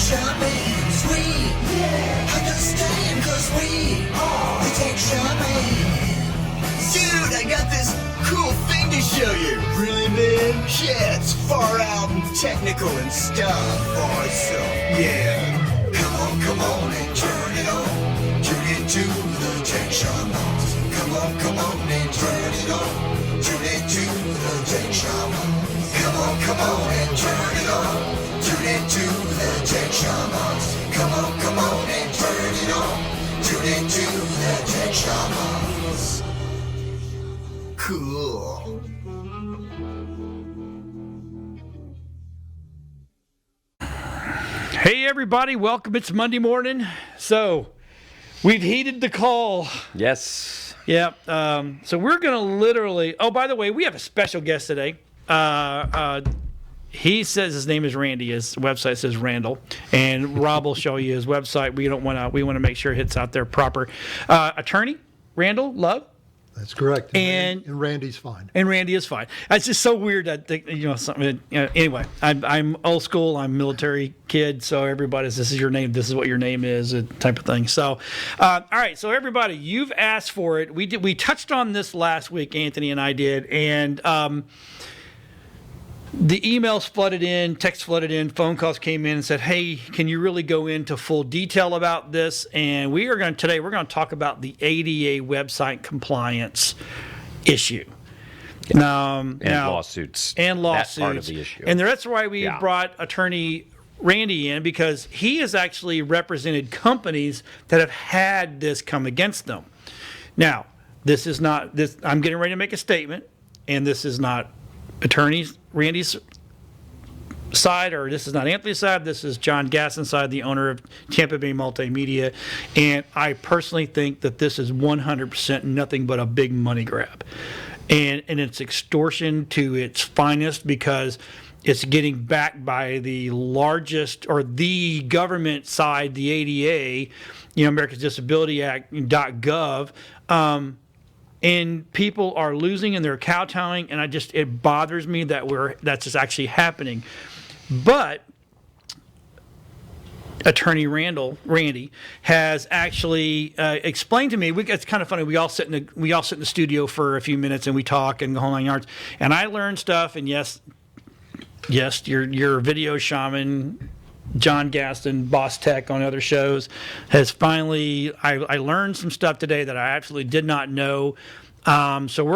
Shamans, we understand, cause we are the Tech Shamans. Dude, I got this cool thing to show you. Really, man? Yeah, it's far out and technical and stuff. Awesome. Yeah. Come on and turn it on. Tune into the Tech Shamans. Come on and turn it on. Tune into the Tech Shamans. Come on and turn it on. Tune into the Tech Shamans. Come on and turn it on. Tune into the Tech Shamans. Cool. Hey everybody, welcome. It's Monday morning. So we've heeded the call. Yes. Yeah. So we're going to literally, oh, by the way, we have a special guest today. He says his name is Randy. His website says Randall, and Rob will show you his website. We want to make sure it hits out there proper. Attorney Randall Love. That's correct. And Randy's fine. And Randy is fine. It's just so weird that something. Anyway, I'm old school. I'm a military kid, so everybody's this is your name. This is what your name is, type of thing. So, all right. So everybody, you've asked for it. We touched on this last week. Anthony and I did, and the emails flooded in, texts flooded in, phone calls came in and said, "Hey, can you really go into full detail about this?" And we're going to talk about the ADA website compliance issue. And lawsuits. And lawsuits. That part of the issue. And that's why we brought Attorney Randy in, because he has actually represented companies that have had this come against them. Now, this is not this. I'm getting ready to make a statement, and this is not Attorney Randy's side, or this is not Anthony's side. This is John Gasson's side, the owner of Tampa Bay Multimedia. And I personally think that this is 100% nothing but a big money grab. And it's extortion to its finest, because it's getting backed by the largest, or the government side, the ADA, Americans Disability Act, .gov. And people are losing and they're kowtowing, and it bothers me that that's just actually happening. But Attorney Randy has actually explained to me. It's kind of funny. We all sit in the studio for a few minutes and we talk and the whole 9 yards. And I learned stuff. And yes, your video shaman, John Gaston, Boss Tech on other shows, has finally, I learned some stuff today that I absolutely did not know. So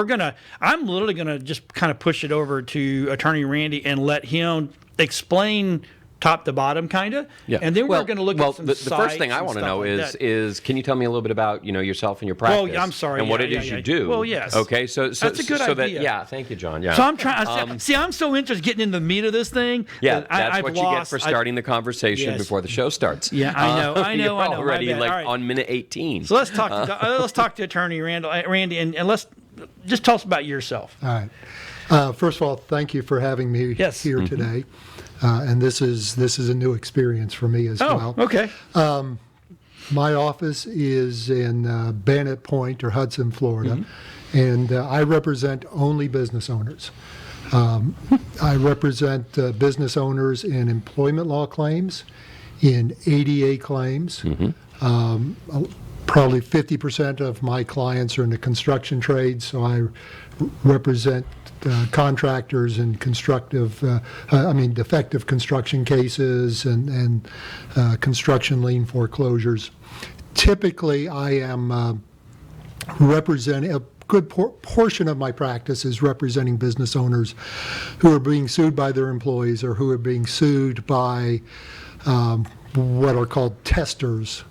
I'm literally going to just kind of push it over to Attorney Randy and let him explain top to bottom, kind of. Yeah. And then we're going to look at some sites. The first thing I want to know is can you tell me a little bit about yourself and your practice? Well, I'm sorry. And what it is you do. Well, yes. Okay, so that's a good idea. Thank you, John. Yeah. So I'm trying. I'm so interested in getting in the meat of this thing. Yeah, that's what you get for starting the conversation before the show starts. Yeah, I know. You're already on minute 18. So let's talk to Attorney Randy, and let's just tell us about yourself. All right. First of all, thank you for having me here today. And this is a new experience for me as well. Oh, okay. My office is in Bannett Point, or Hudson, Florida, and I represent only business owners. I represent business owners in employment law claims, in ADA claims. Probably 50% of my clients are in the construction trade, so I represent contractors in defective construction cases and construction lien foreclosures. Typically, I am representing, a good portion of my practice is representing business owners who are being sued by their employees, or who are being sued by what are called testers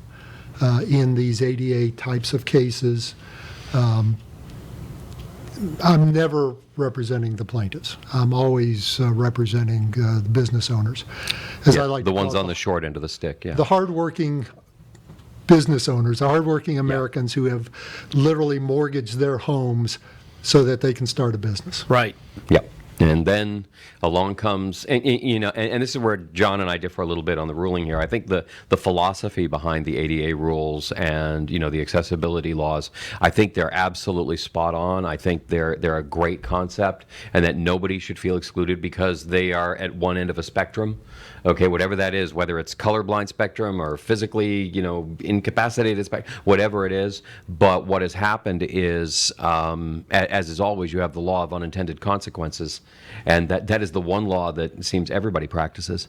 in these ADA types of cases. I'm never representing the plaintiffs. I'm always representing the business owners, as I like the ones on the short end of the stick. Yeah, the hardworking business owners, the hardworking Americans who have literally mortgaged their homes so that they can start a business. Right. Yep. And then along comes, and this is where John and I differ a little bit on the ruling here. I think the philosophy behind the ADA rules and the accessibility laws, I think they're absolutely spot on. I think they're a great concept, and that nobody should feel excluded because they are at one end of a spectrum. Okay, whatever that is, whether it's colorblind spectrum or physically, incapacitated spectrum, whatever it is. But what has happened is, as is always, you have the law of unintended consequences, and that is the one law that seems everybody practices.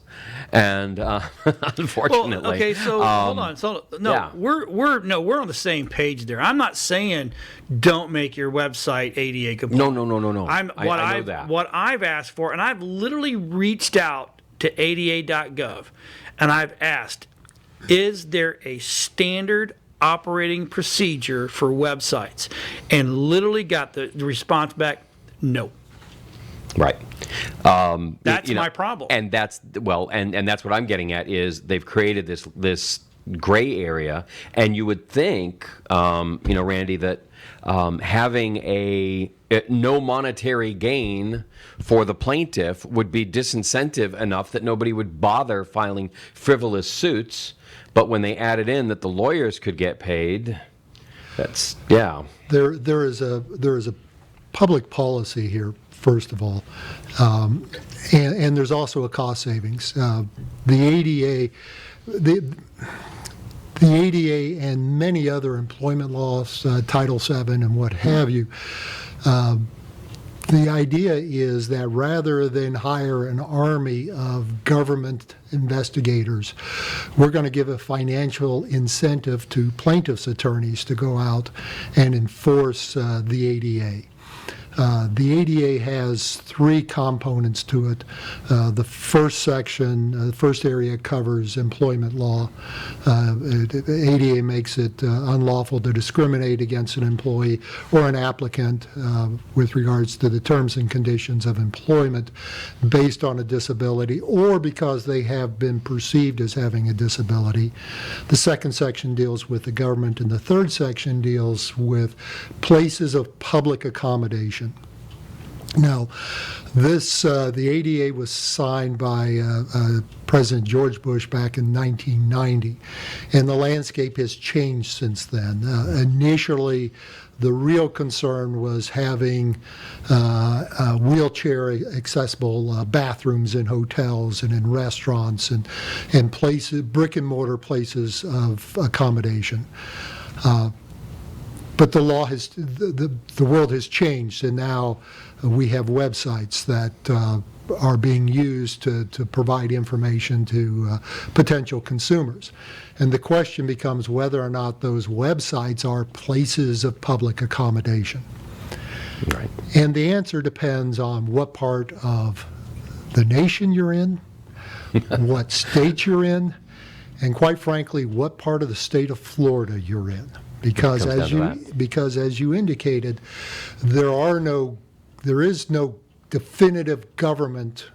And unfortunately, well, okay, so hold on. So we're on the same page there. I'm not saying don't make your website ADA compliant. No. I know that. What I've asked for, and I've literally reached out to ada.gov, and I've asked, is there a standard operating procedure for websites? And literally got the response back, no. Right. That's my problem. And that's and that's what I'm getting at is they've created this gray area, and you would think, Randy, that having a no monetary gain for the plaintiff would be disincentive enough that nobody would bother filing frivolous suits. But when they added in that the lawyers could get paid, that's There is a public policy here, first of all, and there's also a cost savings. The ADA and many other employment laws, Title VII and what have you, the idea is that rather than hire an army of government investigators, we're going to give a financial incentive to plaintiffs' attorneys to go out and enforce the ADA. The ADA has three components to it. The first section, the first area covers employment law. ADA makes it unlawful to discriminate against an employee or an applicant with regards to the terms and conditions of employment based on a disability or because they have been perceived as having a disability. The second section deals with the government, and the third section deals with places of public accommodation. Now, the ADA was signed by President George Bush back in 1990, and the landscape has changed since then. Initially, the real concern was having wheelchair accessible bathrooms in hotels and in restaurants and places, brick and mortar places of accommodation. But the law has, the world has changed, and now we have websites that are being used to provide information to potential consumers. And the question becomes whether or not those websites are places of public accommodation. Right. And the answer depends on what part of the nation you're in, what state you're in, and quite frankly, what part of the state of Florida you're in. Because as you indicated, there is no definitive government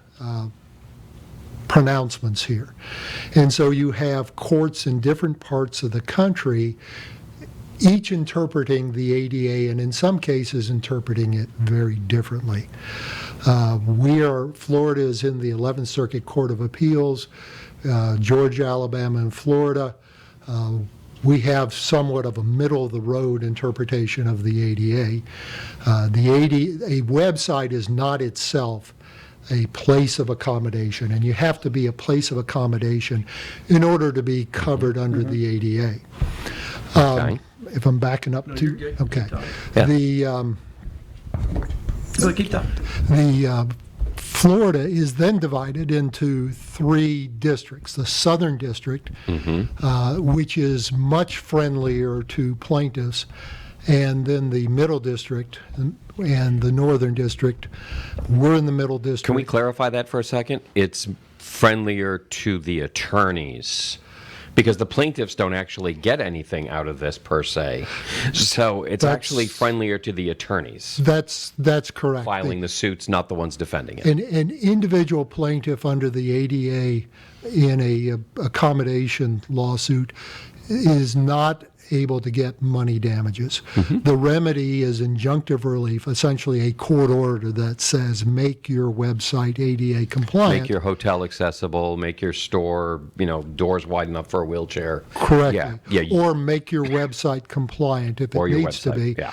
pronouncements here. And so you have courts in different parts of the country, each interpreting the ADA, and in some cases interpreting it very differently. Florida is in the 11th Circuit Court of Appeals, Georgia, Alabama, and Florida. We have somewhat of a middle-of-the-road interpretation of the ADA. A website is not itself a place of accommodation, and you have to be a place of accommodation in order to be covered under the ADA. Okay. If I'm backing up to... You're good. Okay. Yeah. Keep talking. Florida is then divided into three districts. The Southern District, which is much friendlier to plaintiffs, and then the Middle District and the Northern District. We're in the Middle District. Can we clarify that for a second? It's friendlier to the attorneys, because the plaintiffs don't actually get anything out of this per se. So it's actually friendlier to the attorneys. That's correct. Filing the suits, not the ones defending it. An individual plaintiff under the ADA in a accommodation lawsuit is not able to get money damages. The remedy is injunctive relief, essentially a court order that says make your website ADA compliant. Make your hotel accessible, make your store, doors wide enough for a wheelchair. Correctly. Yeah. Or make your website compliant if it Or your needs to be. website, yeah.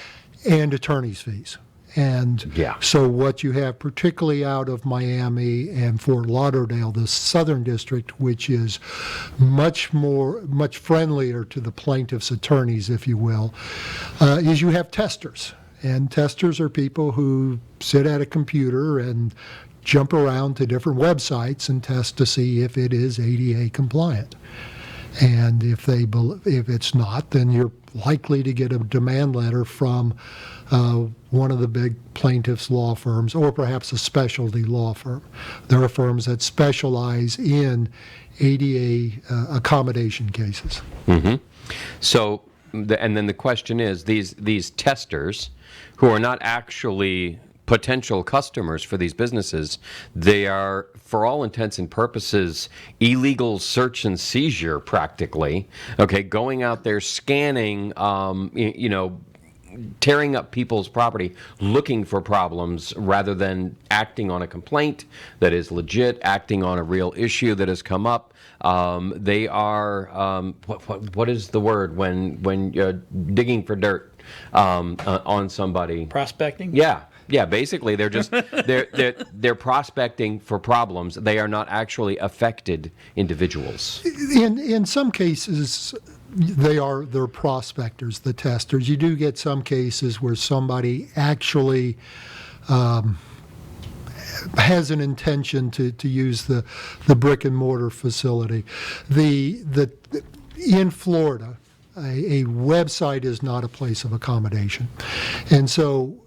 And attorney's fees. And Yeah. so what you have, particularly out of Miami and Fort Lauderdale, the Southern District, which is much friendlier to the plaintiff's attorneys, if you will, is you have testers. And testers are people who sit at a computer and jump around to different websites and test to see if it is ADA compliant. And if it's not, then you're likely to get a demand letter from one of the big plaintiffs' law firms, or perhaps a specialty law firm. There are firms that specialize in ADA accommodation cases. So, and then the question is, these testers, who are not actually potential customers for these businesses, they are, for all intents and purposes, illegal search and seizure practically. Okay, going out there scanning, tearing up people's property, looking for problems rather than acting on a complaint that is legit, acting on a real issue that has come up. They are, what is the word when you're digging for dirt on somebody? Prospecting? Yeah, basically they're just they're prospecting for problems. They are not actually affected individuals. In some cases, they're prospectors, the testers. You do get some cases where somebody actually has an intention to use the brick and mortar facility. In Florida, a website is not a place of accommodation, and so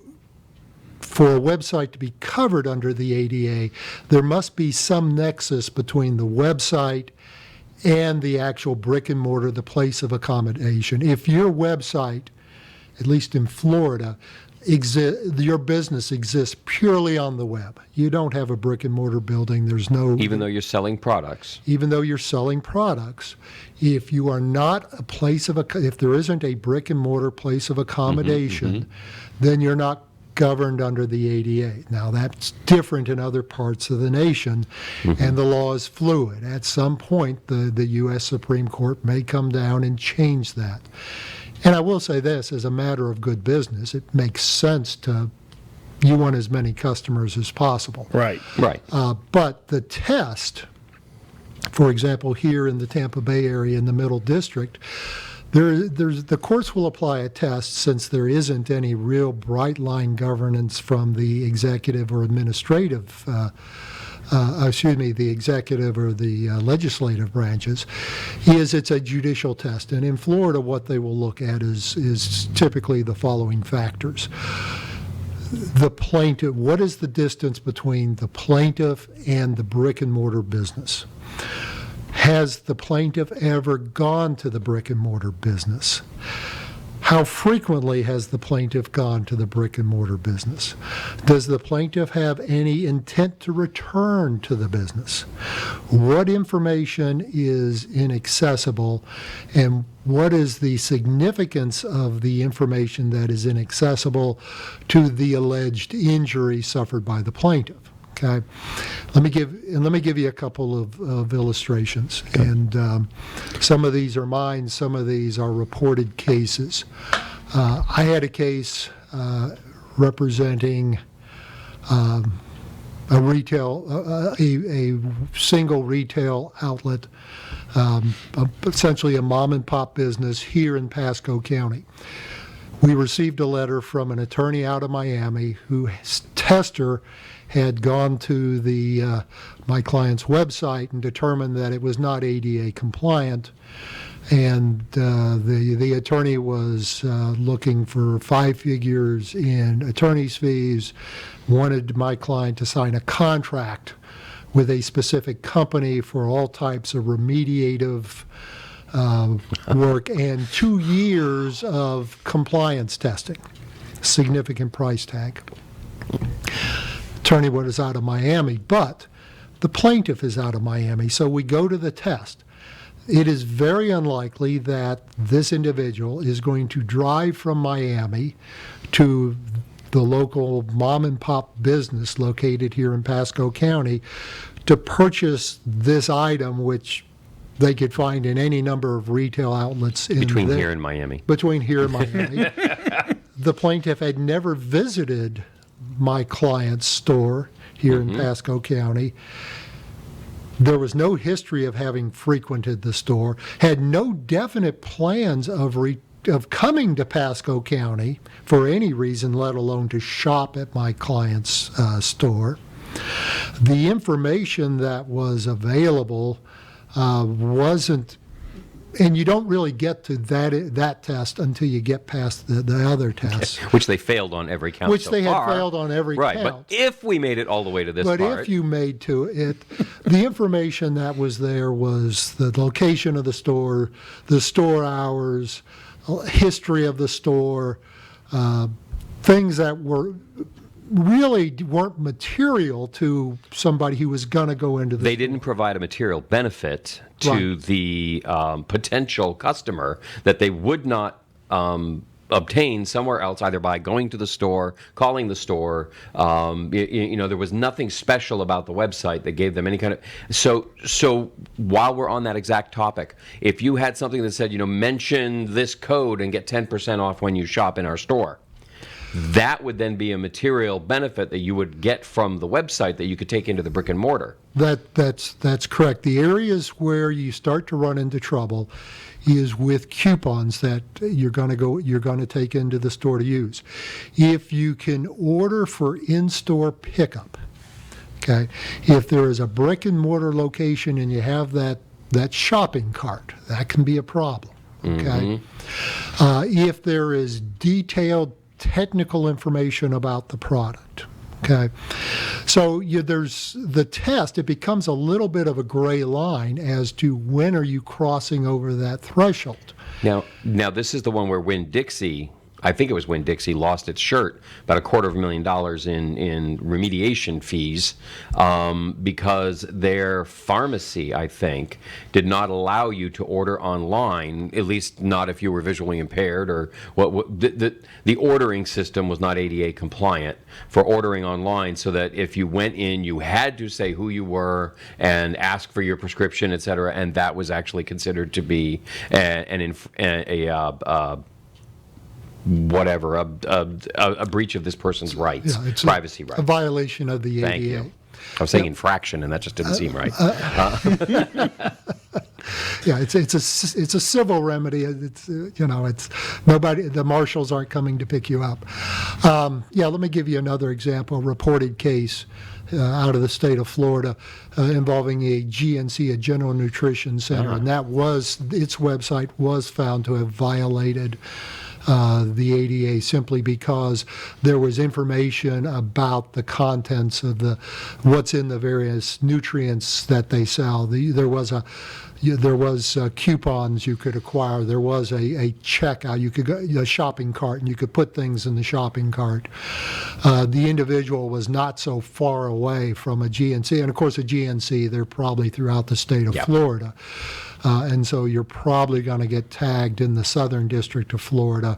for a website to be covered under the ADA, there must be some nexus between the website and the actual brick and mortar, the place of accommodation. If your website, at least in Florida, your business exists purely on the web, you don't have a brick and mortar building, there's no... Even though you're selling products. Even though you're selling products, if you are not a place of... If there isn't a brick and mortar place of accommodation, then you're not governed under the ADA. Now, that's different in other parts of the nation, and the law is fluid. At some point, the U.S. Supreme Court may come down and change that. And I will say this, as a matter of good business, it makes sense you want as many customers as possible. Right. But the test, for example, here in the Tampa Bay area in the Middle District, the courts will apply a test since there isn't any real bright line governance from the executive or administrative, the executive or the legislative branches, it's a judicial test. And in Florida, what they will look at is typically the following factors. The plaintiff, what is the distance between the plaintiff and the brick and mortar business? Has the plaintiff ever gone to the brick and mortar business? How frequently has the plaintiff gone to the brick and mortar business? Does the plaintiff have any intent to return to the business? What information is inaccessible, and what is the significance of the information that is inaccessible to the alleged injury suffered by the plaintiff? Okay, let me give you a couple of illustrations, and some of these are mine, some of these are reported cases. I had a case representing a single retail outlet, essentially a mom and pop business here in Pasco County. We received a letter from an attorney out of Miami whose tester had gone to my client's website and determined that it was not ADA compliant, and the attorney was looking for 5 figures in attorney's fees, wanted my client to sign a contract with a specific company for all types of remediative work and 2 years of compliance testing, significant price tag. Attorney was out of Miami, but the plaintiff is out of Miami, so we go to the test. it is very unlikely that this individual is going to drive from Miami to the local mom and pop business located here in Pasco County to purchase this item, which they could find in any number of retail outlets Between here and Miami. Between here and Miami. The plaintiff had never visited my client's store here in Pasco County. There was no history of having frequented the store, had no definite plans of coming to Pasco County for any reason, let alone to shop at my client's store. The information that was available wasn't, and you don't really get to that test until you get past the other tests. Which they failed on every count Which so they far. had failed on every right, count. But if we made it all the way to this But part. if you made to it, the information that was there was the location of the store hours, history of the store, things that really weren't material to somebody who was going to go into the They didn't provide a material benefit to the potential customer that they would not obtain somewhere else, either by going to the store, calling the store. There was nothing special about the website that gave them any kind of. So while we're on that exact topic, if you had something that said, mention this code and get 10% off when you shop in our store, that would then be a material benefit that you would get from the website that you could take into the brick and mortar. That's correct. The areas where you start to run into trouble is with coupons that you're going to take into the store to use. If you can order for in-store pickup, okay, if there is a brick and mortar location and you have that shopping cart, that can be a problem. Okay, if there is detailed technical information about the product. Okay, so there's the test. It becomes a little bit of a gray line as to when are you crossing over that threshold. Now this is the one where Winn-Dixie, I think it was Winn-Dixie, lost its shirt, about $250,000 in remediation fees because their pharmacy, I think, did not allow you to order online, at least not if you were visually impaired, or the ordering system was not ADA compliant for ordering online, so that if you went in, you had to say who you were and ask for your prescription, et cetera, and that was actually considered to be a breach of this person's rights, Yeah, it's privacy rights. A violation of the ADA. Thank you. I was saying infraction, and that just didn't seem right. Yeah, it's a civil remedy. It's nobody. The marshals aren't coming to pick you up. Let me give you another example. A reported case out of the state of Florida involving a GNC, a General Nutrition Center, and its website was found to have violated the ADA simply because there was information about the contents of what's in the various nutrients that they sell. There was coupons you could acquire. There was a checkout. You could go a shopping cart, and you could put things in the shopping cart. The individual was not so far away from a GNC, and of course a GNC, they're probably throughout the state of Florida. And so you're probably going to get tagged in the Southern District of Florida,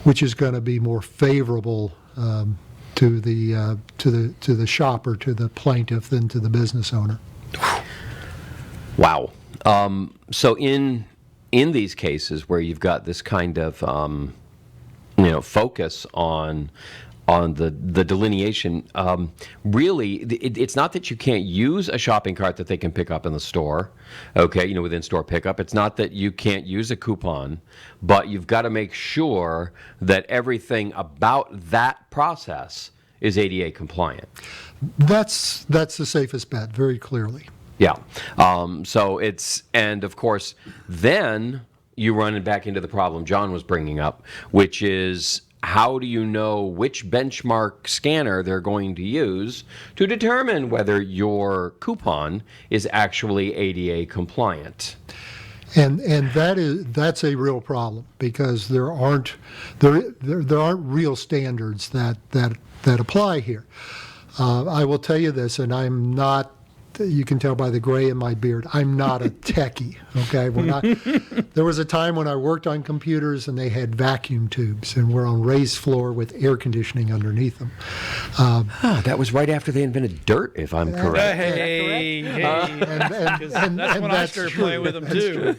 which is going to be more favorable to the shopper, to the plaintiff, than to the business owner. Wow. So in these cases where you've got this kind of focus on the delineation, really, it's not that you can't use a shopping cart that they can pick up in the store, okay, within store pickup. It's not that you can't use a coupon, but you've got to make sure that everything about that process is ADA compliant. That's the safest bet, very clearly. Yeah. And of course, then you run it back into the problem John was bringing up, which is, how do you know which benchmark scanner they're going to use to determine whether your coupon is actually ADA compliant? And that's a real problem, because there aren't real standards that apply here. I will tell you this, and I'm not you can tell by the gray in my beard, I'm not a techie, okay? There was a time when I worked on computers and they had vacuum tubes and we're on raised floor with air conditioning underneath them. That was right after they invented dirt, if I'm correct. Hey, that's when I started playing with them too.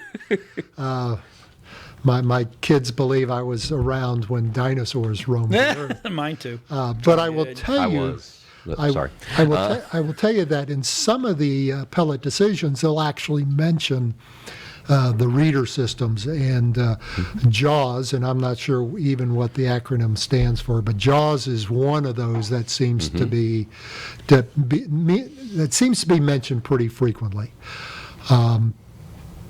My kids believe I was around when dinosaurs roamed the earth. Mine too. But I will tell you, Sorry. I will tell you that in some of the appellate decisions, they'll actually mention the reader systems and JAWS, and I'm not sure even what the acronym stands for, but JAWS is one of those that seems to be mentioned pretty frequently.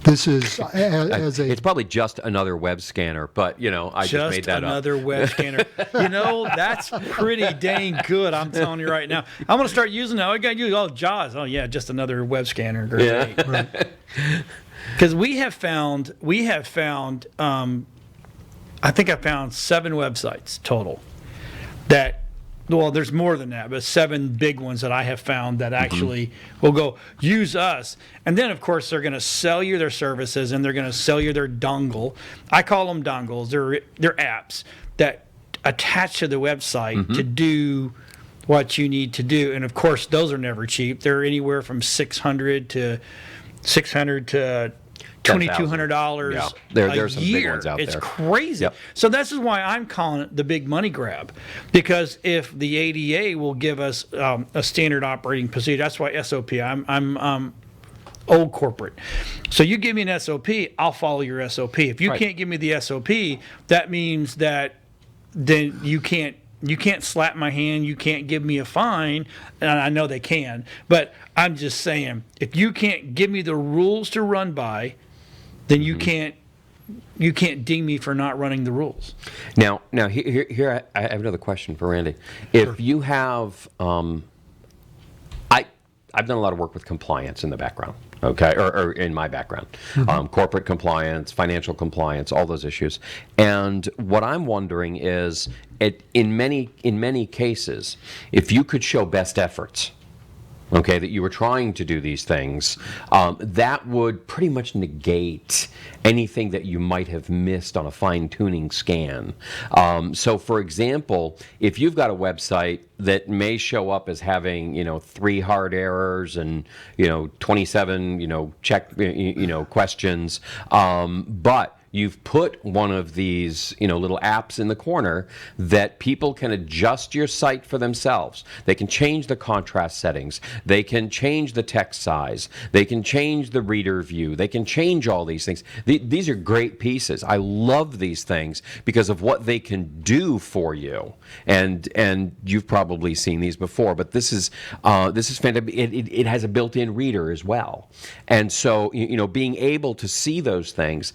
This is it's probably just another web scanner, but I just made that up. Just another web scanner. That's pretty dang good. I'm telling you right now. I'm going to start using that. I got to use JAWS. Oh yeah, just another web scanner. Great. Yeah. Because we have found. I think I found 7 websites total that. Well, there's more than that, but 7 big ones that I have found that actually will go use us. And then, of course, they're going to sell you their services and they're going to sell you their dongle. I call them dongles. They're apps that attach to the website to do what you need to do. And, of course, those are never cheap. They're anywhere from $600 to $2,200 Yeah. a There's some year. big ones out It's there. crazy. Yep. So this is why I'm calling it the big money grab, because if the ADA will give us a standard operating procedure, that's why SOP. I'm old corporate. So you give me an SOP, I'll follow your SOP. If you can't give me the SOP, that means that then you can't slap my hand, you can't give me a fine, and I know they can, but I'm just saying, if you can't give me the rules to run by, then you can't ding me for not running the rules. Now here I have another question for Randy. If you have, I've done a lot of work with compliance in the background, okay, or in my background, corporate compliance, financial compliance, all those issues. And what I'm wondering is, in many cases, if you could show best efforts, okay, that you were trying to do these things, that would pretty much negate anything that you might have missed on a fine-tuning scan. So, for example, if you've got a website that may show up as having, 3 hard errors and, 27, check, questions, but you've put one of these, little apps in the corner that people can adjust your site for themselves. They can change the contrast settings. They can change the text size. They can change the reader view. They can change all these things. These are great pieces. I love these things because of what they can do for you. And you've probably seen these before, but this is fantastic. It has a built-in reader as well. And so, being able to see those things,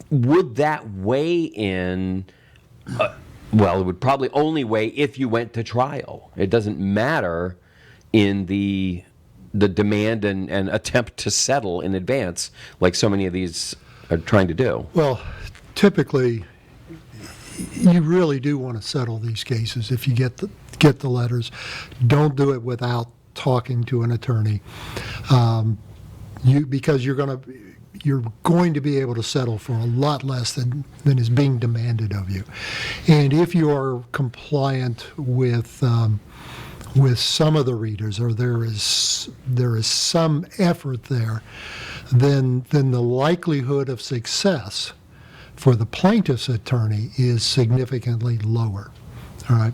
would that weigh in? Well, it would probably only weigh if you went to trial. It doesn't matter in the demand and attempt to settle in advance, like so many of these are trying to do. Well, typically, you really do want to settle these cases if you get the letters. Don't do it without talking to an attorney, because you're going to be able to settle for a lot less than is being demanded of you. And if you are compliant with some of the readers, or there is some effort there, then the likelihood of success for the plaintiff's attorney is significantly lower. All right.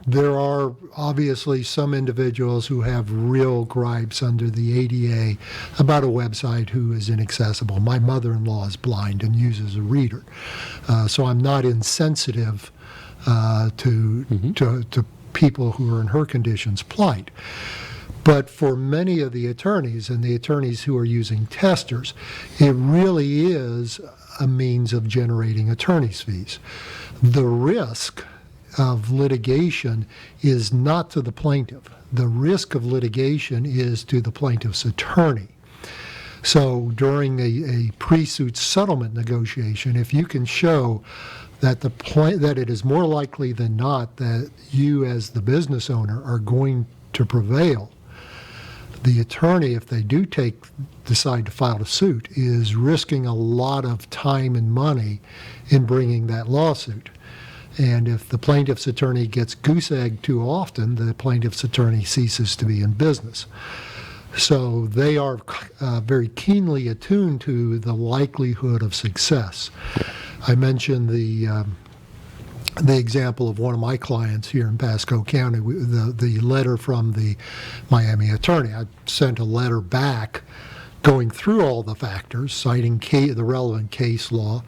There are obviously some individuals who have real gripes under the ADA about a website who is inaccessible. My mother-in-law is blind and uses a reader, so I'm not insensitive to people who are in her condition's plight. But for many of the attorneys and the attorneys who are using testers, it really is a means of generating attorney's fees. The risk of litigation is not to the plaintiff. The risk of litigation is to the plaintiff's attorney. So during a pre-suit settlement negotiation, if you can show that that it is more likely than not that you as the business owner are going to prevail, the attorney, if they do decide to file a suit, is risking a lot of time and money in bringing that lawsuit. And if the plaintiff's attorney gets goose-egged too often, the plaintiff's attorney ceases to be in business. So they are very keenly attuned to the likelihood of success. I mentioned the example of one of my clients here in Pasco County, the letter from the Miami attorney. I sent a letter back going through all the factors, citing the relevant case law.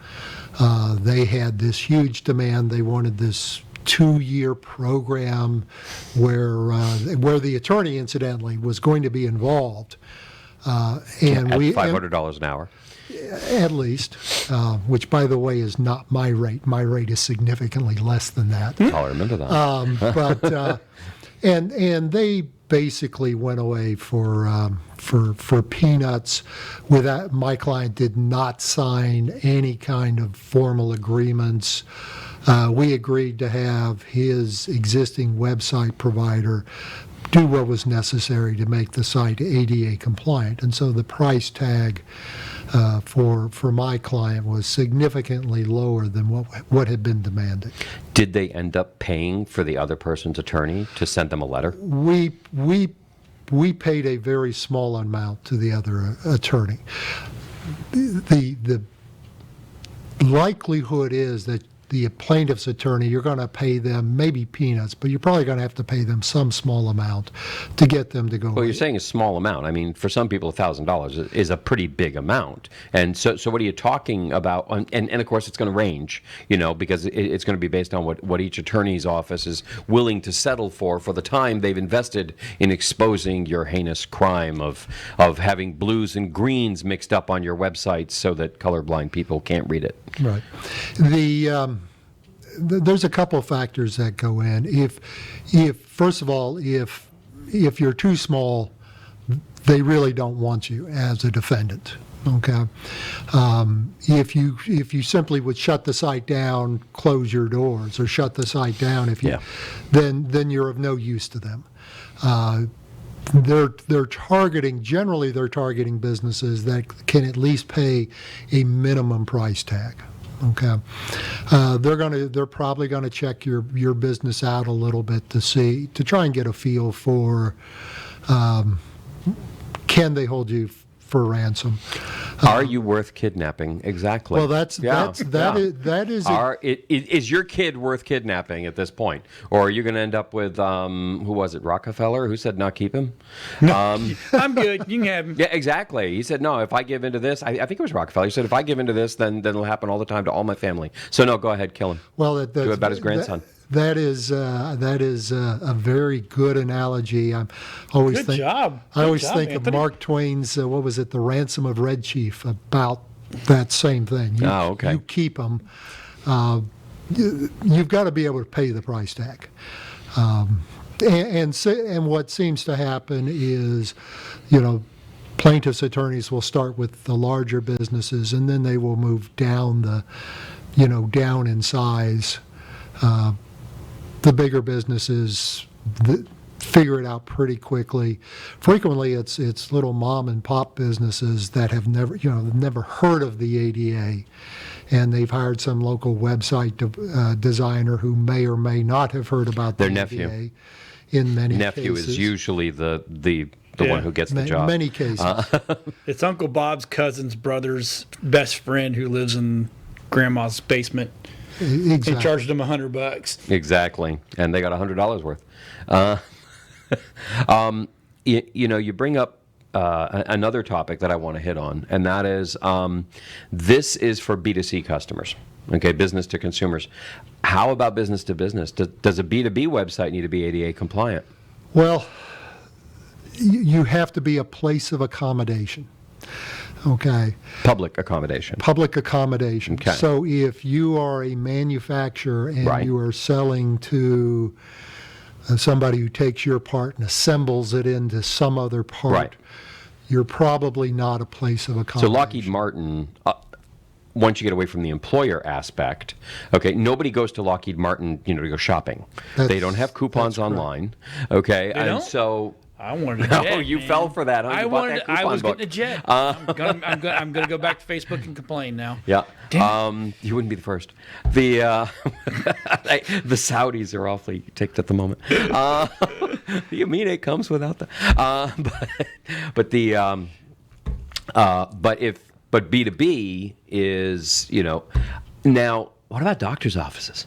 They had this huge demand. They wanted this 2-year program where the attorney, incidentally, was going to be involved. And At we $500 an hour. at least, which, by the way, is not my rate. My rate is significantly less than that. I'll remember that. And they basically went away for peanuts. With that, my client did not sign any kind of formal agreements. We agreed to have his existing website provider do what was necessary to make the site ADA compliant. And so the price tag for my client was significantly lower than what had been demanded. Did they end up paying for the other person's attorney to send them a letter? We paid a very small amount to the other attorney. The likelihood is that the plaintiff's attorney, you're going to pay them maybe peanuts, but you're probably going to have to pay them some small amount to get them to go. Well, you're saying a small amount. I mean, for some people, $1,000 is a pretty big amount. And so what are you talking about? And of course, it's going to range, because it's going to be based on what each attorney's office is willing to settle for the time they've invested in exposing your heinous crime of having blues and greens mixed up on your website so that colorblind people can't read it. Right. There's a couple of factors that go in. If first of all, if you're too small, they really don't want you as a defendant. Okay. If you simply would shut the site down, close your doors, or shut the site down, then you're of no use to them. They're targeting businesses that can at least pay a minimum price tag. Okay, they're probably going to check your business out a little bit to try and get a feel for can they hold you for ransom. Are you worth kidnapping? Exactly. Well, that is is your kid worth kidnapping at this point, or are you going to end up with who was it, Rockefeller, who said not keep him? No, I'm good. You can have him. Yeah, exactly. He said no. If I give into this, I think it was Rockefeller. He said if I give into this, then it'll happen all the time to all my family. So no, go ahead, kill him. Well, do about his grandson. That is a very good analogy. I always think Anthony. of Mark Twain's what was it, The Ransom of Red Chief, about that same thing. Okay. You keep them. You've got to be able to pay the price tag. And what seems to happen is, plaintiffs' attorneys will start with the larger businesses, and then they will move down down in size. The bigger businesses figure it out pretty quickly. Frequently, it's little mom and pop businesses that have never heard of the ADA, and they've hired some local website designer who may or may not have heard about their the nephew. ADA. In many nephew cases, is usually the one who gets the job. Many cases, It's Uncle Bob's cousin's brother's best friend who lives in Grandma's basement. exactly. And charged them $100. Exactly, and they got $100 worth. You bring up another topic that I want to hit on, and that is this is for B2C customers, okay, business to consumers. How about business to business? Does a B2B website need to be ADA compliant? Well, you have to be a place of accommodation. Okay. Public accommodation. Public accommodation. Okay. So if you are a manufacturer and Right. you are selling to somebody who takes your part and assembles it into some other part, Right. you're probably not a place of So accommodation. Lockheed Martin, once you get away from the employer aspect, okay, nobody goes to Lockheed Martin, to go shopping. They don't have coupons that's correct. online, okay, They and don't? so I wanted a jet. Oh, you man. fell for that, huh? You I bought wanted. that I coupon was book. getting a jet. I'm gonna go back to Facebook and complain now. Yeah. Damn You wouldn't be the first. The the Saudis are awfully ticked at the moment. You mean it comes without the but B2B is, now what about doctors' offices?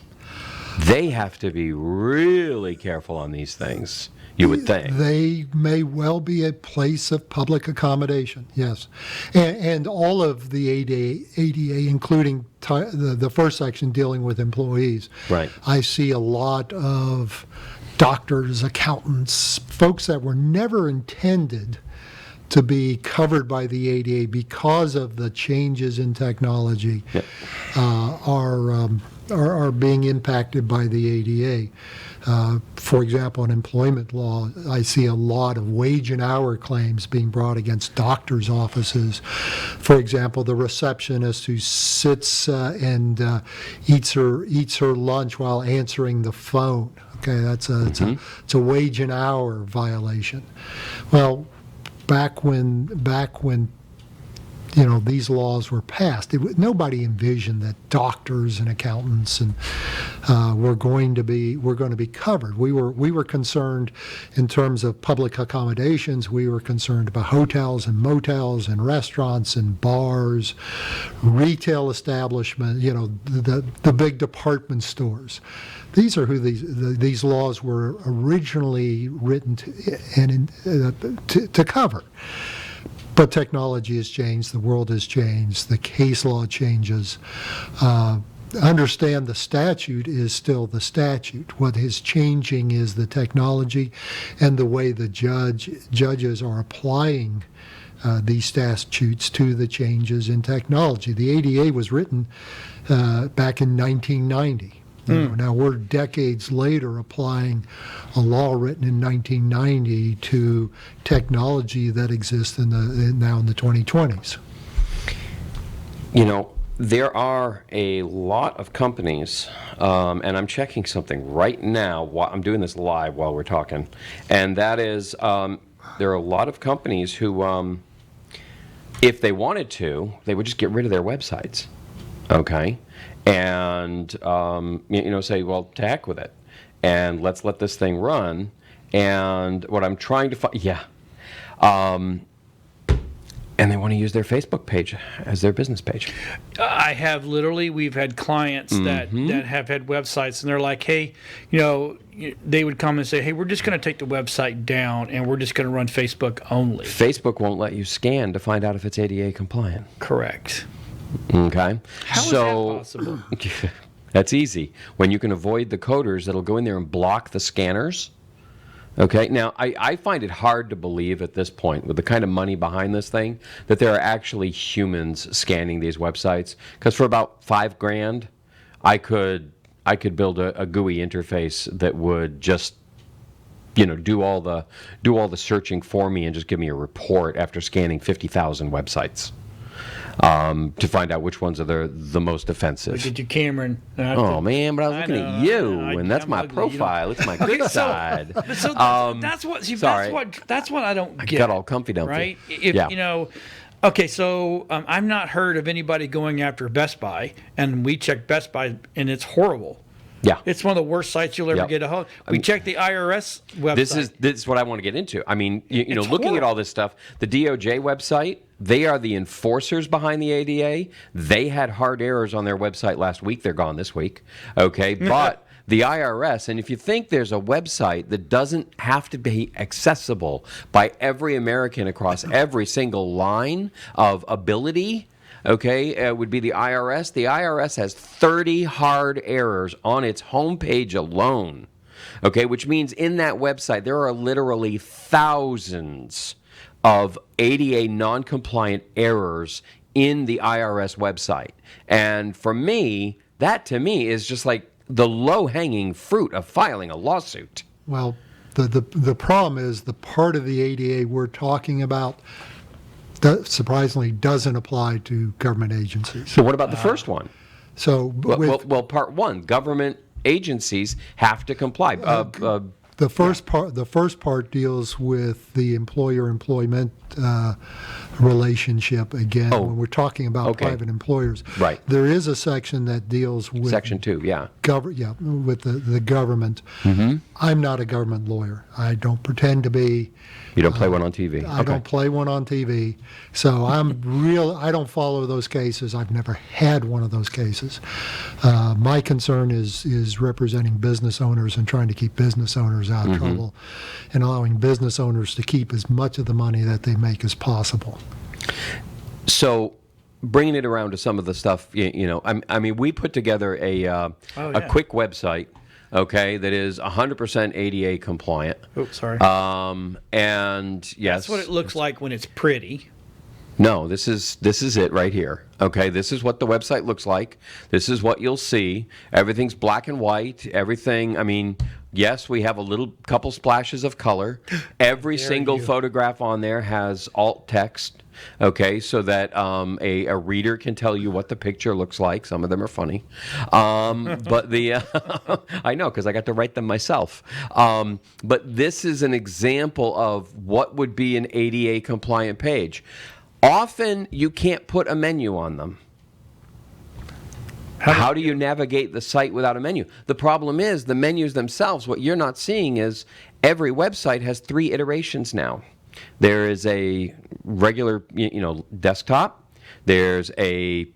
They have to be really careful on these things, you would think. They may well be a place of public accommodation, yes. And all of the ADA including the first section dealing with employees. Right. I see a lot of doctors, accountants, folks that were never intended to be covered by the ADA because of the changes in technology. Yep. Are being impacted by the ADA. For example, in employment law, I see a lot of wage and hour claims being brought against doctors' offices. For example, the receptionist who sits and eats her lunch while answering the phone. Okay, it's a wage and hour violation. Well, back when these laws were passed, nobody envisioned that doctors and accountants and were going to be covered. We were concerned in terms of public accommodations. We were concerned about hotels and motels and restaurants and bars, retail establishment. The big department stores. These are who these laws were originally written to cover. But technology has changed, the world has changed, the case law changes. Understand the statute is still the statute. What is changing is the technology and the way the judges are applying these statutes to the changes in technology. The ADA was written back in 1990. Now we're decades later applying a law written in 1990 to technology that exists now in the 2020s. There are a lot of companies, and I'm checking something right now. I'm doing this live while we're talking, and that is there are a lot of companies who, if they wanted to, they would just get rid of their websites. Okay. And say, well, to heck with it, and let's let this thing run. And what I'm trying to find, and they want to use their Facebook page as their business page. We've had clients that have had websites, and they're like, hey, they would come and say, hey, we're just going to take the website down, and we're just going to run Facebook only. Facebook won't let you scan to find out if it's ADA compliant. Correct. Okay. How is that possible? That's easy. When you can avoid the coders that'll go in there and block the scanners. Okay. Now, I find it hard to believe at this point, with the kind of money behind this thing, that there are actually humans scanning these websites. Because for about $5,000, I could build a GUI interface that would just do all the searching for me and just give me a report after scanning 50,000 websites. To find out which ones are the most offensive. Look at you, Cameron. Oh man, but I was looking at you, and that's my profile. It's my good side. So that's what. See, sorry. That's what I don't get. I got all comfy, don't right? Yeah. Okay, so I've not heard of anybody going after Best Buy, and we checked Best Buy, and it's horrible. Yeah. It's one of the worst sites you'll ever get a hold. We checked the IRS website. This is what I want to get into. I mean, looking horrible. at all this stuff, the DOJ website, they are the enforcers behind the ADA. They had hard errors on their website last week. They're gone this week. Okay, but the IRS, and if you think there's a website that doesn't have to be accessible by every American across every single line of ability, okay, would be the IRS. The IRS has 30 hard errors on its homepage alone, okay, which means in that website there are literally thousands of ADA non-compliant errors in the IRS website. And for me, that to me is just like the low-hanging fruit of filing a lawsuit. Well, the problem is the part of the ADA we're talking about that surprisingly doesn't apply to government agencies. So what about the first one? So Well, part one, government agencies have to comply. The first part deals with the employer-employment relationship. Again, when we're talking about private employers, Right. there is a section that deals with Section 2, yeah. with the government. I'm not a government lawyer. I don't pretend to be. You don't play one on TV. I don't play one on TV, so I don't follow those cases. I've never had one of those cases. My concern is representing business owners and trying to keep business owners out of trouble, and allowing business owners to keep as much of the money that they make as possible. So, bringing it around to some of the stuff, I mean, we put together a quick website, that is 100% ADA compliant. Oh, sorry. And yes, That's what it looks like when it's pretty. No, this is it right here. Okay, this is what the website looks like. This is what you'll see. Everything's black and white. Everything, I mean, yes, we have a couple splashes of color. Every single photograph on there has alt text. Okay, so that a reader can tell you what the picture looks like. Some of them are funny, but I know because I got to write them myself. But this is an example of what would be an ADA compliant page. Often you can't put a menu on them. How do you navigate the site without a menu? The problem is the menus themselves, what you're not seeing is every website has 3 iterations now. There is a regular, desktop, there's a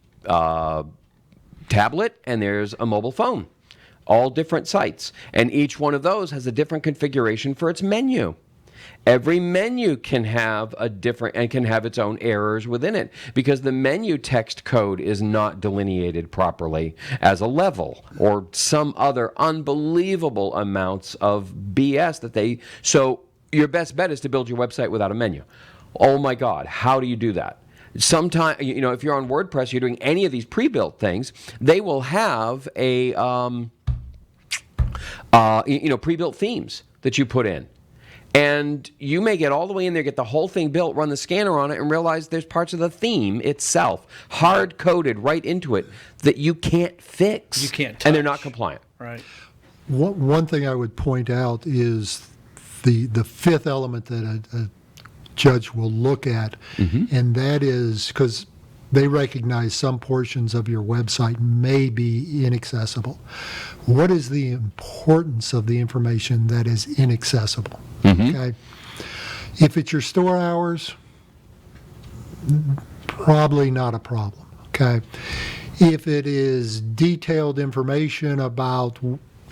tablet, and there's a mobile phone. All different sites. And each one of those has a different configuration for its menu. Every menu can have its own errors within it because the menu text code is not delineated properly as a level or some other unbelievable amounts of BS so your best bet is to build your website without a menu. Oh my God, how do you do that? Sometimes, if you're on WordPress, you're doing any of these pre-built things, they will have a pre-built themes that you put in. And you may get all the way in there, get the whole thing built, run the scanner on it, and realize there's parts of the theme itself hard-coded right into it that you can't fix. You can't touch. And they're not compliant. Right. One thing I would point out is the fifth element that a judge will look at, and that is because they recognize some portions of your website may be inaccessible. What is the importance of the information that is inaccessible? Okay. If it's your store hours, probably not a problem. Okay. If it is detailed information about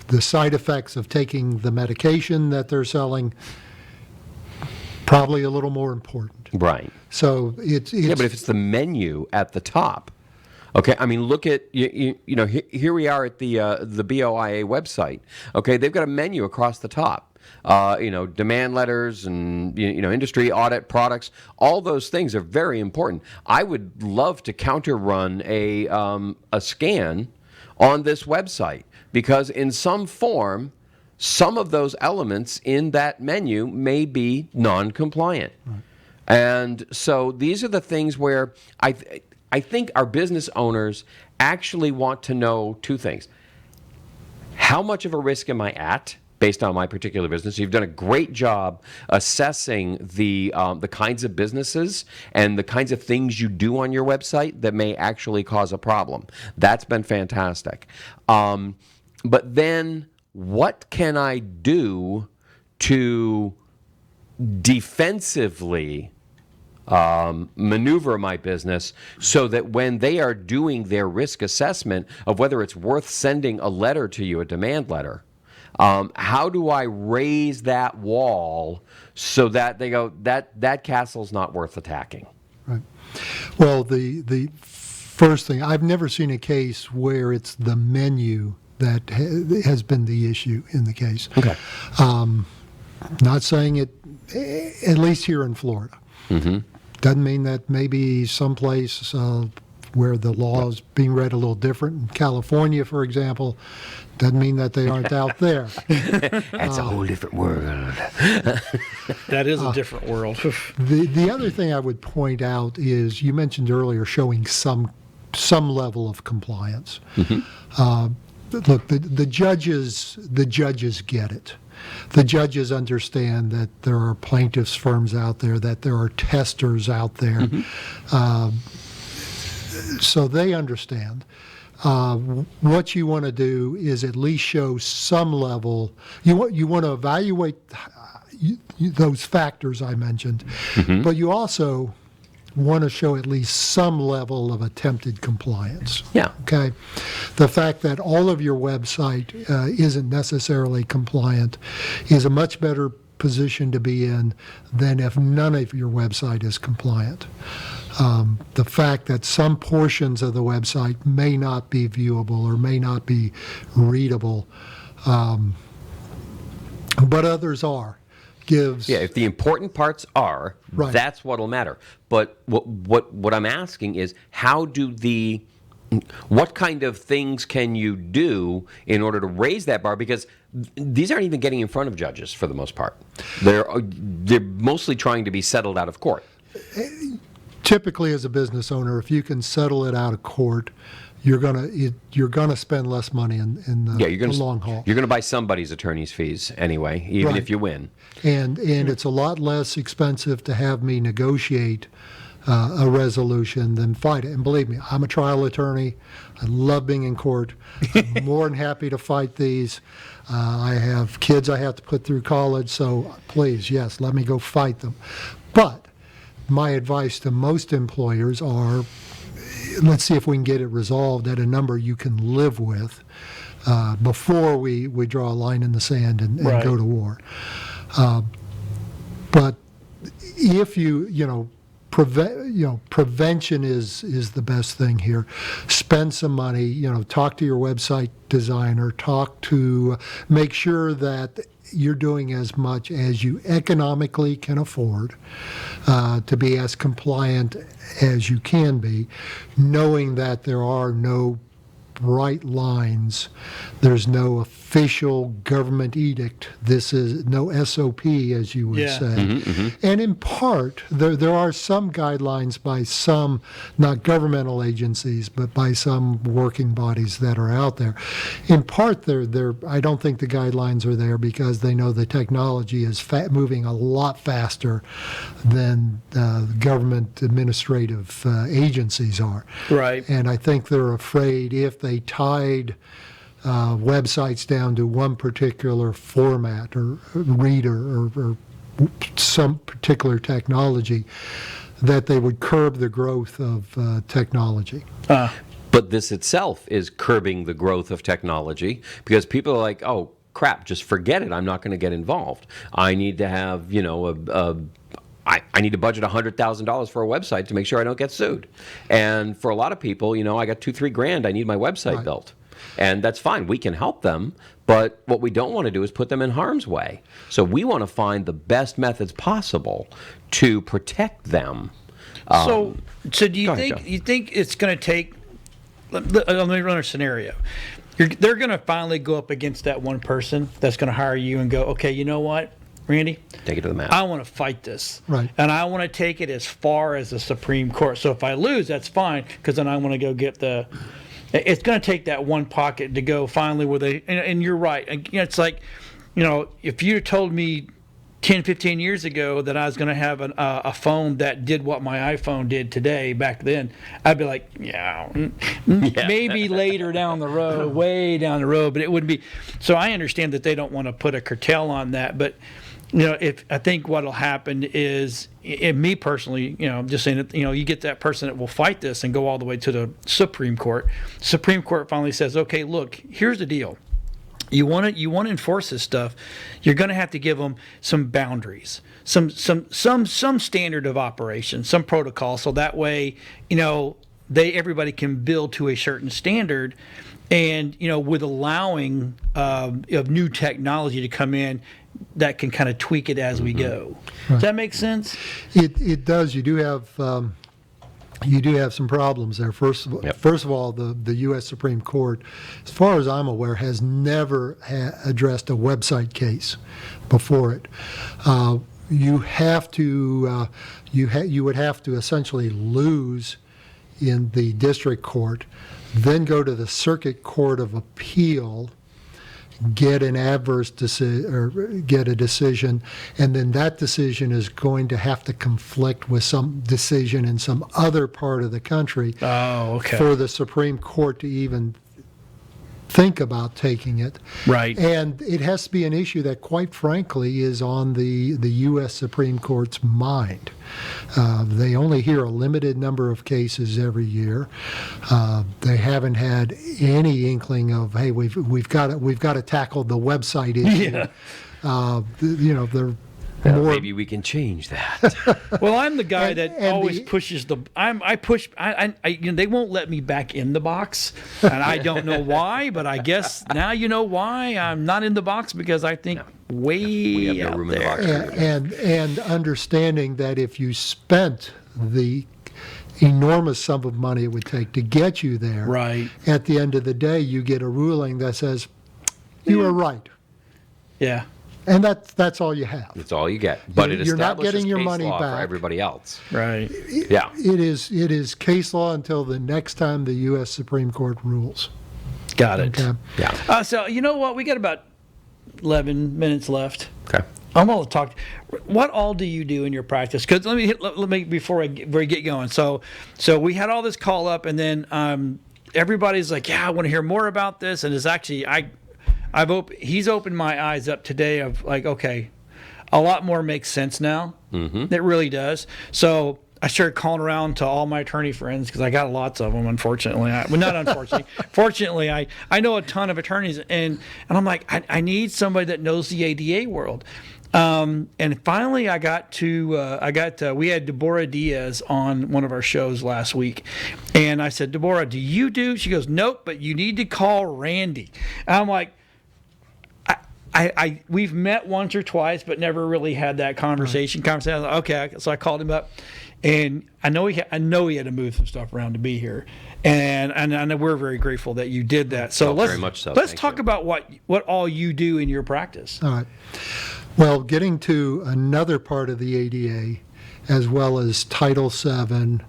the side effects of taking the medication that they're selling, probably a little more important. Right. So it's but if it's the menu at the top, okay. I mean, look at here we are at the BOIA website. Okay, they've got a menu across the top. Demand letters and industry audit products. All those things are very important. I would love to counter run a scan on this website because in some form, some of those elements in that menu may be non-compliant. Right. And so these are the things where I think our business owners actually want to know 2 things. How much of a risk am I at based on my particular business? You've done a great job assessing the kinds of businesses and the kinds of things you do on your website that may actually cause a problem. That's been fantastic. But then what can I do to defensively maneuver my business so that when they are doing their risk assessment of whether it's worth sending a letter to you, a demand letter, how do I raise that wall so that they go, that castle's not worth attacking? Right. Well, the first thing, I've never seen a case where it's the menu that has been the issue in the case. Okay. Not saying it, at least here in Florida. Doesn't mean that maybe someplace where the law is being read a little different. In California, for example, doesn't mean that they aren't out there. That's a whole different world. That is a different world. The other thing I would point out is you mentioned earlier showing some level of compliance. look, the judges get it. The judges understand that there are plaintiffs' firms out there, that there are testers out there. So they understand. What you want to do is at least show some level. You want to evaluate those factors I mentioned, but you also want to show at least some level of attempted compliance. Yeah. Okay. The fact that all of your website isn't necessarily compliant is a much better position to be in than if none of your website is compliant. The fact that some portions of the website may not be viewable or may not be readable, but others are. If the important parts are, Right. that's what'll matter. But what I'm asking is, what kind of things can you do in order to raise that bar? Because these aren't even getting in front of judges for the most part. They're mostly trying to be settled out of court. Typically, as a business owner, if you can settle it out of court, you're gonna spend less money in the long haul. You're going to buy somebody's attorney's fees anyway, even Right. if you win. And it's a lot less expensive to have me negotiate a resolution than fight it. And believe me, I'm a trial attorney. I love being in court. I'm more than happy to fight these. I have kids I have to put through college, so please, yes, let me go fight them. But my advice to most employers are, let's see if we can get it resolved at a number you can live with before we draw a line in the sand and Right. go to war. But if prevention is the best thing here. Spend some money, talk to your website designer, make sure that you're doing as much as you economically can afford to be as compliant as you can be, knowing that there are no bright lines. There's no official government edict. This is no SOP, as you would Yeah. say. And in part, there are some guidelines by some, not governmental agencies, but by some working bodies that are out there. In part, I don't think the guidelines are there because they know the technology is moving a lot faster than government administrative agencies are. Right. And I think they're afraid if they tied websites down to one particular format or reader or some particular technology, that they would curb the growth of technology. But this itself is curbing the growth of technology because people are like, oh, crap, just forget it. I'm not going to get involved. I need to have, I need to budget $100,000 for a website to make sure I don't get sued. And for a lot of people, I got $2-3 grand. I need my website Right. built. And that's fine. We can help them. But what we don't want to do is put them in harm's way. So we want to find the best methods possible to protect them. So do you go ahead, think Joe. you think it's going to take? Let me run a scenario. They're going to finally go up against that one person that's going to hire you and go, okay, you know what, Randy? Take it to the mat. I want to fight this. Right. And I want to take it as far as the Supreme Court. So if I lose, that's fine, because then I want to go get the. It's going to take that one pocket to go finally where they. And you're right. It's like, if you told me 10, 15 years ago that I was going to have a phone that did what my iPhone did today, back then, I'd be like, maybe later down the road, way down the road, but it wouldn't be. So I understand that they don't want to put a curtail on that, but if I think what'll happen is, me personally, I'm just saying that, you get that person that will fight this and go all the way to the Supreme Court. Supreme Court finally says, okay, look, here's the deal. You want to enforce this stuff, you're going to have to give them some boundaries, some standard of operation, some protocol, so that way, everybody can build to a certain standard, and with allowing of new technology to come in that can kind of tweak it as we go. Does that make sense? It does. You do have some problems there. First of all, the U.S. Supreme Court, as far as I'm aware, has never addressed a website case before it. You would have to essentially lose in the district court, then go to the circuit court of appeal, get an adverse decision or get a decision, and then that decision is going to have to conflict with some decision in some other part of the country for the Supreme Court to even think about taking it. Right. And it has to be an issue that, quite frankly, is on the U.S. Supreme Court's mind. They only hear a limited number of cases every year. They haven't had any inkling of, hey, we've got to tackle the website issue. Yeah. They're Well, maybe we can change that. Well, I'm the guy that and always pushes the. I push. They won't let me back in the box, and I don't know why. But I guess now you know why I'm not in the box, because I think We have no out room there. in the box. and understanding that if you spent the enormous sum of money it would take to get you there, Right. at the end of the day, you get a ruling that says you were right, Yeah. and that's all you have. It's all you get. But it You're not establishes getting your case money law back. for everybody else. Right. Yeah. It is case law until the next time the U.S. Supreme Court rules. Got it. Okay. Yeah. So you know what? We got about 11 minutes left. Okay. I'm going to talk. What all do you do in your practice? Because let me before I get going. So we had all this call up, and then everybody's like, "Yeah, I want to hear more about this." And it's actually he's opened my eyes up today of like, okay, a lot more makes sense now. Mm-hmm. It really does. So I started calling around to all my attorney friends, because I got lots of them, unfortunately. Not unfortunately. Fortunately, I know a ton of attorneys, and I'm like, I need somebody that knows the ADA world. And finally, we had Deborah Diaz on one of our shows last week, and I said, Deborah, do you do? She goes, nope, but you need to call Randy. And I'm like, we've met once or twice, but never really had that conversation. Okay, so I called him up, and I know he had to move some stuff around to be here, and we're very grateful that you did that. So very much so. Let's Thank talk you. about what all you do in your practice. All right. Well, getting to another part of the ADA, as well as Title VII.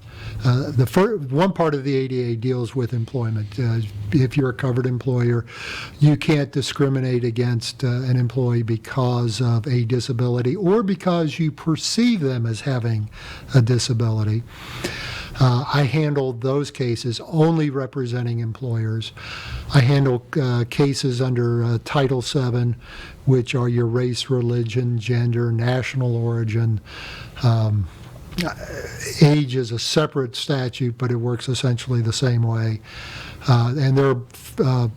One part of the ADA deals with employment. If you're a covered employer, you can't discriminate against an employee because of a disability or because you perceive them as having a disability. I handle those cases only representing employers. I handle cases under Title VII, which are your race, religion, gender, national origin. Age is a separate statute, but it works essentially the same way. And there are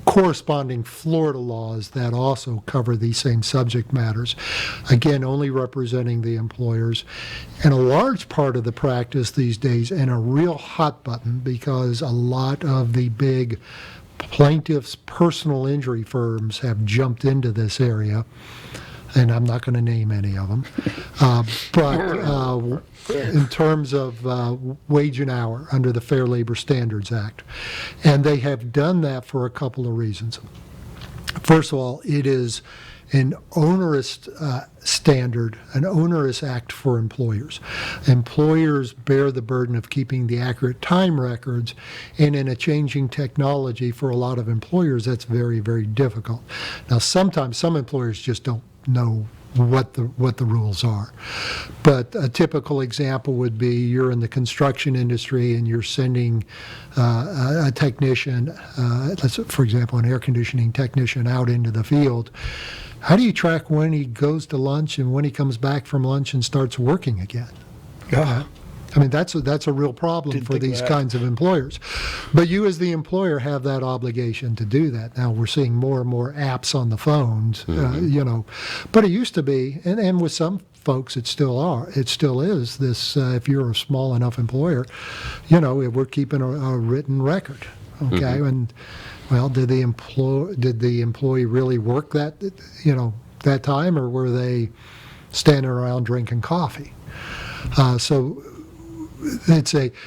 corresponding Florida laws that also cover these same subject matters. Again, only representing the employers. And a large part of the practice these days, and a real hot button, because a lot of the big plaintiffs' personal injury firms have jumped into this area, and I'm not going to name any of them, but in terms of wage and hour under the Fair Labor Standards Act. And they have done that for a couple of reasons. First of all, it is an onerous standard, an onerous act for employers. Employers bear the burden of keeping the accurate time records, and in a changing technology, for a lot of employers, that's very, very difficult. Now, sometimes some employers just don't know what the rules are. But a typical example would be you're in the construction industry and you're sending a technician, for example, an air conditioning technician out into the field. How do you track when he goes to lunch and when he comes back from lunch and starts working again? I mean, that's a real problem for these kinds of employers. But you as the employer have that obligation to do that. Now we're seeing more and more apps on the phones, but it used to be, and with some folks it still is this, if you're a small enough employer, we're keeping a written record, okay? And well, did the employee really work that time, or were they standing around drinking coffee? So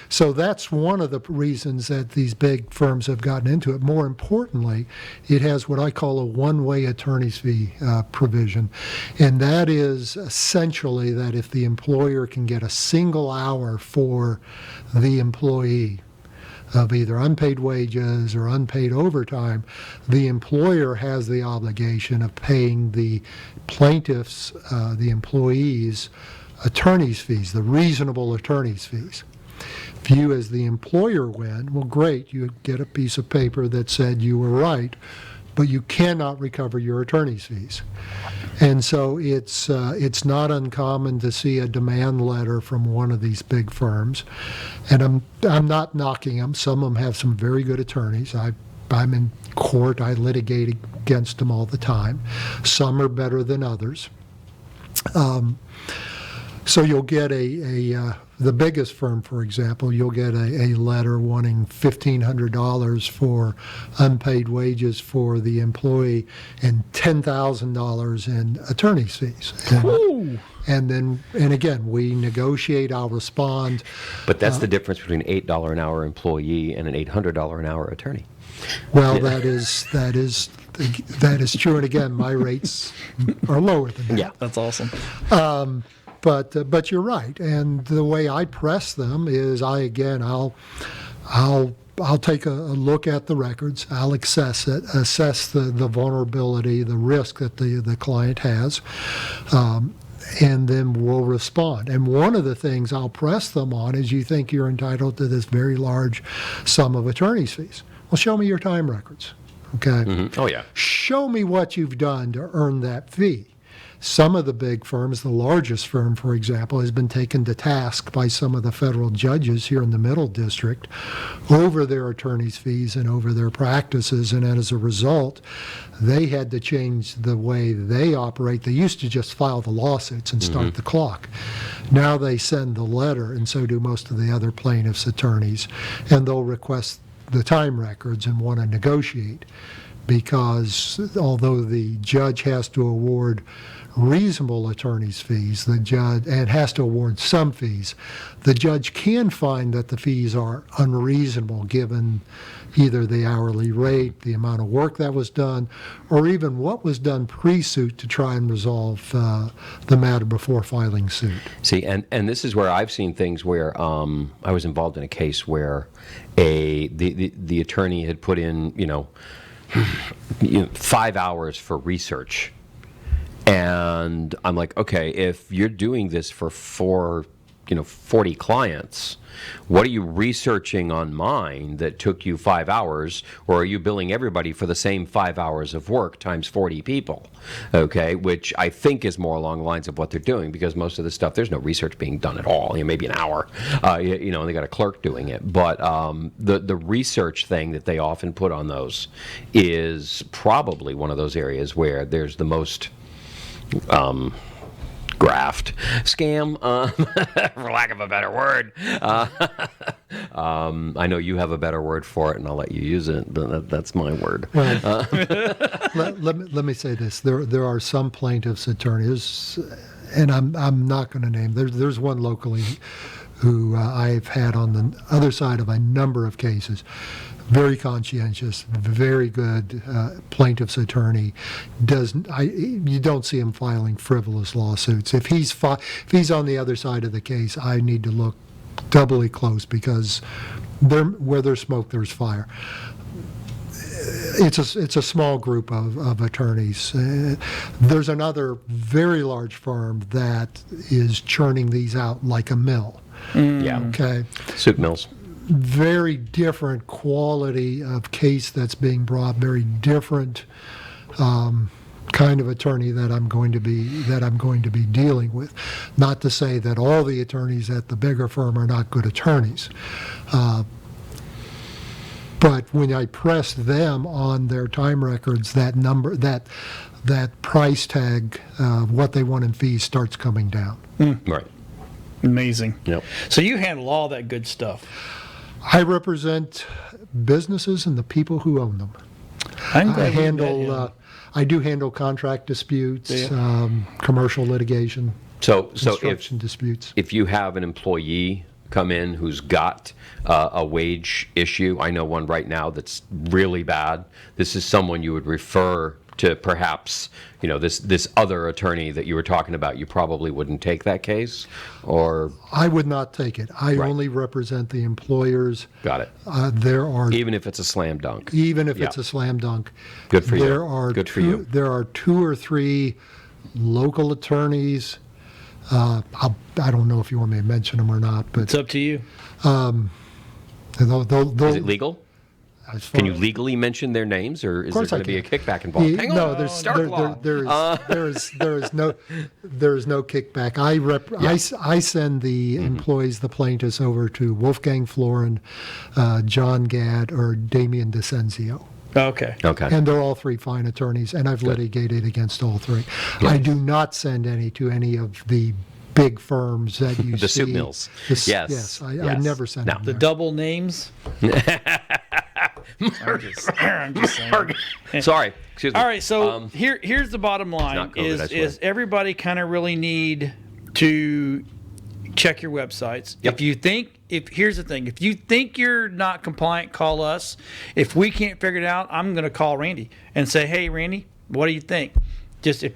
So that's one of the reasons that these big firms have gotten into it. More importantly, it has what I call a one-way attorney's fee provision, and that is essentially that if the employer can get a single hour for the employee of either unpaid wages or unpaid overtime, the employer has the obligation of paying the plaintiffs, the employees, attorney's fees, the reasonable attorney's fees. If you as the employer win, well, great, you get a piece of paper that said you were right, but you cannot recover your attorney's fees. And so it's not uncommon to see a demand letter from one of these big firms, and I'm not knocking them. Some of them have some very good attorneys. I'm in court. I litigate against them all the time. Some are better than others. So you'll get the biggest firm, for example, you'll get a letter wanting $1,500 for unpaid wages for the employee and $10,000 in attorney's fees. And again, we negotiate, I'll respond. But that's the difference between an $8 an hour employee and an $800 an hour attorney. Well, that is true. And again, my rates are lower than that. Yeah. That's awesome. But you're right, and the way I press them is I'll take a look at the records. I'll assess the vulnerability, the risk that the client has, and then we'll respond. And one of the things I'll press them on is you think you're entitled to this very large sum of attorney's fees. Well, show me your time records. Okay. Mm-hmm. Oh yeah. Show me what you've done to earn that fee. Some of the big firms, the largest firm, for example, has been taken to task by some of the federal judges here in the Middle District over their attorney's fees and over their practices, and as a result, they had to change the way they operate. They used to just file the lawsuits and start the clock. Now they send the letter, and so do most of the other plaintiffs' attorneys, and they'll request the time records and want to negotiate, because although the judge has to award reasonable attorney's fees, the judge, and has to award some fees, the judge can find that the fees are unreasonable given either the hourly rate, the amount of work that was done, or even what was done pre-suit to try and resolve the matter before filing suit. See, and this is where I've seen things where I was involved in a case where the attorney had put in 5 hours for research. And I'm like, okay, if you're doing this for 40 clients, what are you researching on mine that took you 5 hours, or are you billing everybody for the same 5 hours of work times 40 people? Okay, which I think is more along the lines of what they're doing, because most of the stuff, there's no research being done at all. Maybe an hour, and they got a clerk doing it. But the research thing that they often put on those is probably one of those areas where there's the most graft, scam, for lack of a better word. I know you have a better word for it, and I'll let you use it, but that's my word. Well, let me say this. There are some plaintiffs' attorneys, and I'm not going to name. There's one locally who I've had on the other side of a number of cases. Very conscientious, very good plaintiff's attorney. You don't see him filing frivolous lawsuits. If he's on the other side of the case, I need to look doubly close, because where there's smoke, there's fire. It's a small group of attorneys. There's another very large firm that is churning these out like a mill. Yeah. Okay. Soup mills. Very different quality of case that's being brought, very different kind of attorney that I'm going to be dealing with. Not to say that all the attorneys at the bigger firm are not good attorneys, but when I press them on their time records, that number, that price tag, what they want in fees starts coming down. Right. Amazing. Yep. So you handle all that good stuff. I represent businesses and the people who own them. I do handle contract disputes, commercial litigation, So construction disputes. if you have an employee come in who's got a wage issue. I know one right now that's really bad. This is someone you would refer to perhaps, this other attorney that you were talking about. You probably wouldn't take that case, or? I would not take it. I Right. only represent the employers. Got it. There are, Even if it's a slam dunk. even if Yeah. it's a slam dunk. Good for you. There are Good for two, you. There are 2 or 3 local attorneys. I don't know if you want me to mention them or not, but It's up to you. they'll, Is it legal? as far Can you legally mention their names, or is there course I going to be a can. kickback involved? Hang No, on. there's Stark there, law. there is no kickback. I send the employees, the plaintiffs, over to Wolfgang Florin, John Gadd, or Damian DeCenzio. Okay. Okay. And they're all 3 fine attorneys, and I've litigated against all 3. I do not send any to any of the big firms that you see. The soup mills. Yes. I Yes. never send No. them The there. double names. I'm just saying. Sorry. Excuse me. All right, so here's the bottom line: not COVID, I swear. is everybody kind of really need to check your websites. Yep. Here's the thing: if you think you're not compliant, call us. If we can't figure it out, I'm going to call Randy and say, "Hey, Randy, what do you think?" Just and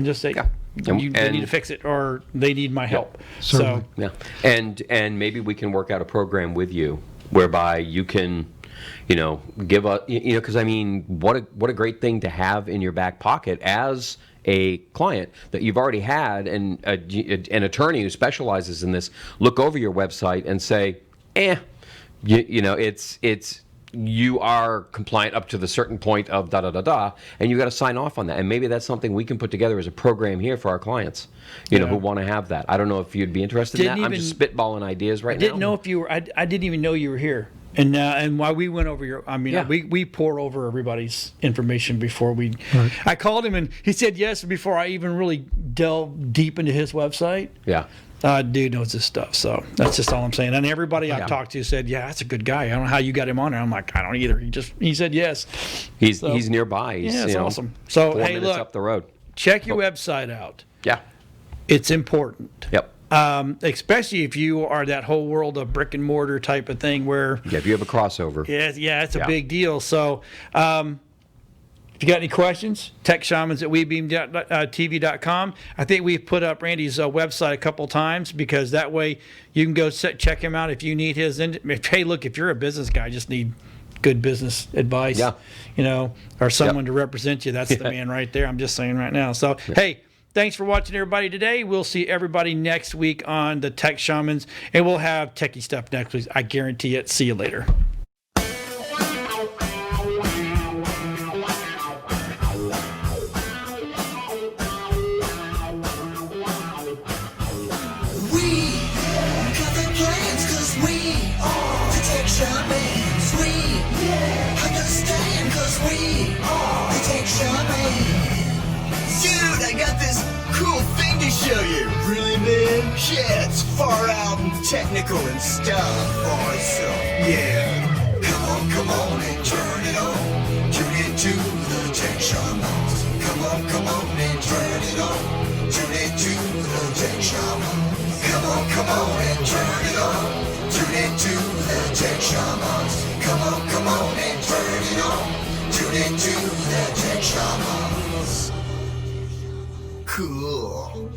just say, Yeah. they need to fix it, or they need my help. Certainly. Yeah, and maybe we can work out a program with you whereby you can, give a, because I mean, what a great thing to have in your back pocket as a client that you've already had, and an attorney who specializes in this look over your website and say, it's. You are compliant up to the certain point of da-da-da-da, and you got to sign off on that. And maybe that's something we can put together as a program here for our clients, who want to have that. I don't know if you'd be interested in that. I'm just spitballing ideas right now. Didn't know if you were. I didn't even know you were here. And while we went over your, we pour over everybody's information before we. Right. I called him and he said yes before I even really delved deep into his website. Yeah. Dude knows his stuff, so that's just all I'm saying. And everybody I've talked to said, "Yeah, that's a good guy. I don't know how you got him on there." I'm like, "I don't either." He said yes. He's nearby. He's, Yeah, it's awesome. So 4 hey, minutes look, up the road. check your website out. Yeah. It's important. Yep. Especially if you are that whole world of brick and mortar type of thing where Yeah. If you have a crossover. yeah, it's a Yeah. big deal. So if you got any questions, Tech Shamans at WeBeam.tv.com. I think we've put up Randy's website a couple times because that way you can go check him out if you need his. Hey, look, if you're a business guy, just need good business advice, or someone to represent you. That's the man right there. I'm just saying right now. So, hey, thanks for watching, everybody, today. We'll see everybody next week on the Tech Shamans, and we'll have techie stuff next week. I guarantee it. See you later. We got the plans 'cause we are the Tech Shamans. We understand 'cause we are the Tech Shamans. Dude, I got this cool thing to show you. Really, man? Yeah, it's far out and technical and stuff. Awesome. Yeah. Come on and turn it on. Tune into the Tech Shamans. Come on and turn it on. Tune into the Tech Shamans. Come on and turn it on. Tune into the Tech Shamans. Come on and turn it on. Tune into the Tech Shamans. Cool.